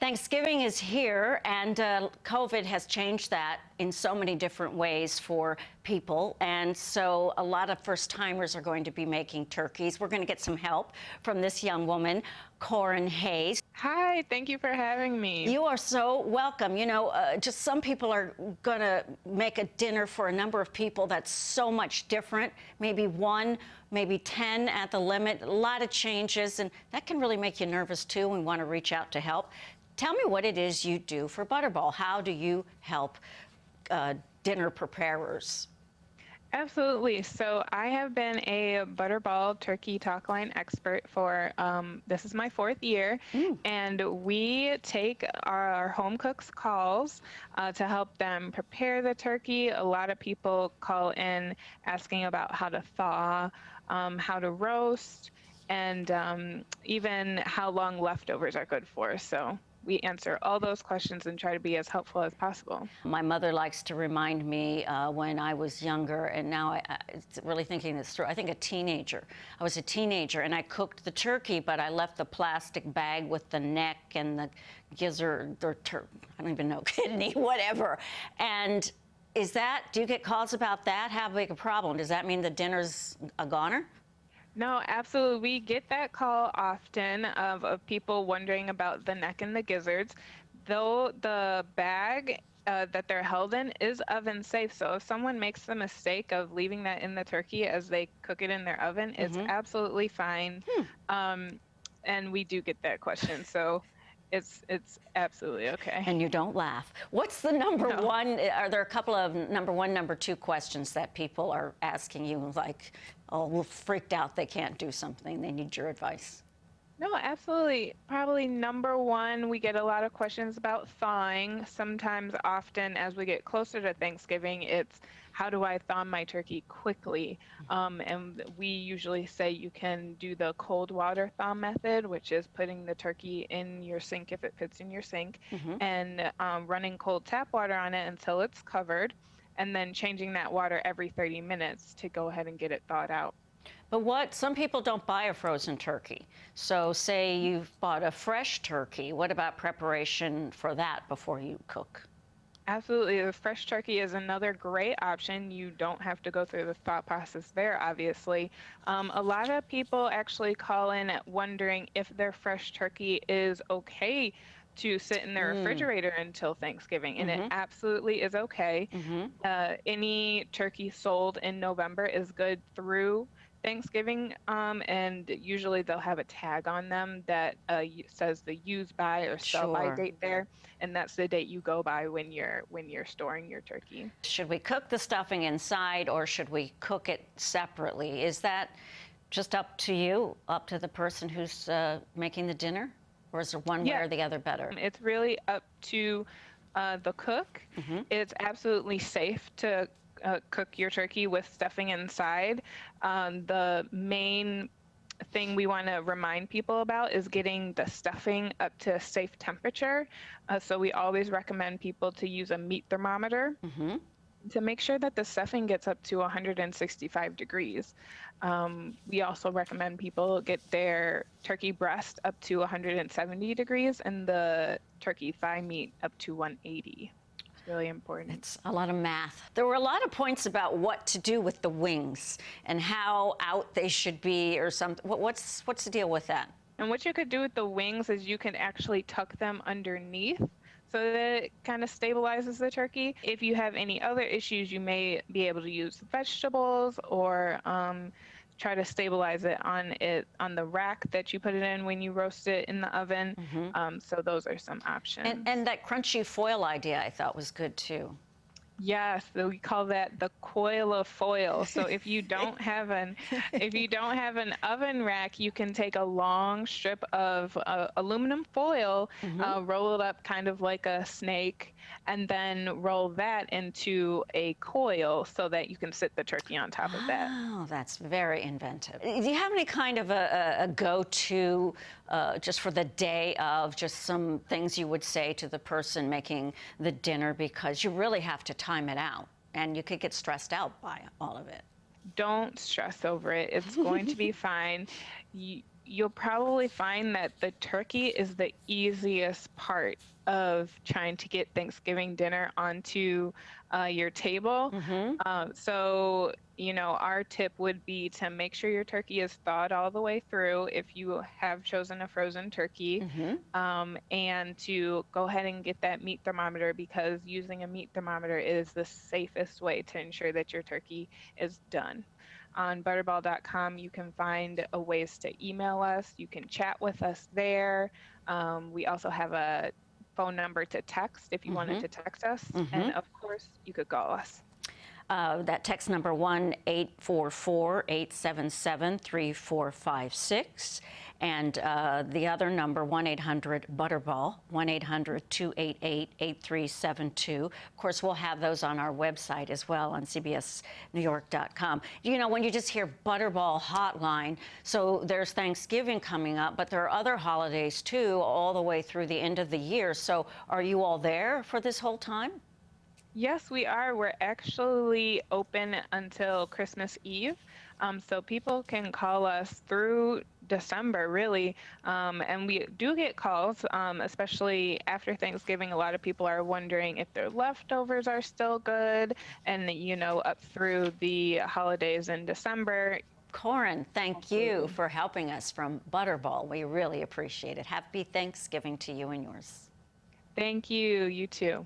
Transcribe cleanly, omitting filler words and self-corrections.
Thanksgiving is here, and COVID has changed that in so many different ways for people. And so a lot of first-timers are going to be making turkeys. We're going to get some help from this young woman, Coren Hayes. Hi, thank you for having me. You are so welcome. You know, just some people are going to make a dinner for a number of people that's so much different. Maybe one, maybe 10 at the limit. A lot of changes, and that can really make you nervous, too. We want to reach out to help. Tell me what it is you do for Butterball. How do you help dinner preparers? Absolutely. So I have been a Butterball turkey talk line expert for, this is my 4th year, and we take our home cooks' calls to help them prepare the turkey. A lot of people call in asking about how to thaw, how to roast, and even how long leftovers are good for. So we answer all those questions and try to be as helpful as possible. My mother likes to remind me when I was younger, and now it's really thinking this through. I think a teenager. I was a teenager, and I cooked the turkey, but I left the plastic bag with the neck and the gizzard, or I don't even know, kidney, whatever. And is that, do you get calls about that? How big a problem? Does that mean the dinner's a goner? No, absolutely. We get that call often of people wondering about the neck and the gizzards. Though the bag that they're held in is oven safe. So if someone makes the mistake of leaving that in the turkey as they cook it in their oven, it's absolutely fine. And we do get that question. So it's absolutely okay. And you don't laugh. What's the number one? Are there a couple of number one, number two questions that people are asking you, like, oh, we're freaked out, they can't do something, they need your advice? No, absolutely. Probably number one, we get a lot of questions about thawing. Sometimes, often, as we get closer to Thanksgiving, it's how do I thaw my turkey quickly? And we usually say you can do the cold water thaw method, which is putting the turkey in your sink if it fits in your sink, and running cold tap water on it until it's covered, and then changing that water every 30 minutes to go ahead and get it thawed out. But some people don't buy a frozen turkey. So say you've bought a fresh turkey. What about preparation for that before you cook? Absolutely. The fresh turkey is another great option. You don't have to go through the thought process there, obviously. A lot of people actually call in wondering if their fresh turkey is okay to sit in their refrigerator until Thanksgiving, and it absolutely is okay. Any turkey sold in November is good through Thanksgiving, and usually they'll have a tag on them that says the use by or sell by date there, and that's the date you go by when you're storing your turkey. Should we cook the stuffing inside, or should we cook it separately? Is that just up to you, up to the person who's making the dinner? Or is there one way or the other better? It's really up to the cook. It's absolutely safe to cook your turkey with stuffing inside. The main thing we want to remind people about is getting the stuffing up to a safe temperature. So we always recommend people to use a meat thermometer to make sure that the stuffing gets up to 165 degrees. We also recommend people get their turkey breast up to 170 degrees and the turkey thigh meat up to 180. It's really important. It's a lot of math. There were a lot of points about what to do with the wings and how out they should be or something. What's the deal with that? And what you could do with the wings is you can actually tuck them underneath so that it kind of stabilizes the turkey. If you have any other issues, you may be able to use vegetables or try to stabilize it on the rack that you put it in when you roast it in the oven. So those are some options. And that crunchy foil idea I thought was good too. Yes, so we call that the coil of foil. So if you don't have an oven rack, you can take a long strip of aluminum foil, roll it up kind of like a snake, and then roll that into a coil so that you can sit the turkey on top of that. Oh, that's very inventive. Do you have any kind of a go-to just for the day of, just some things you would say to the person making the dinner, because you really have to time it out and you could get stressed out by all of it? Don't stress over it. It's going to be fine. you'll probably find that the turkey is the easiest part of trying to get Thanksgiving dinner onto your table. So, our tip would be to make sure your turkey is thawed all the way through if you have chosen a frozen turkey, and to go ahead and get that meat thermometer, because using a meat thermometer is the safest way to ensure that your turkey is done. On butterball.com, you can find ways to email us. You can chat with us there. We also have a phone number to text if you wanted to text us. And of course, you could call us. That text number 1-844-877-3456, and the other number 1-800-Butterball, 1-800-288-8372. Of course, we'll have those on our website as well on CBSNewYork.com. When you just hear Butterball Hotline, so there's Thanksgiving coming up, but there are other holidays too, all the way through the end of the year. So are you all there for this whole time? Yes, we are. We're actually open until Christmas Eve. So people can call us through December, really. And we do get calls, especially after Thanksgiving. A lot of people are wondering if their leftovers are still good, and, up through the holidays in December. Coren, thank you for helping us from Butterball. We really appreciate it. Happy Thanksgiving to you and yours. Thank you. You too.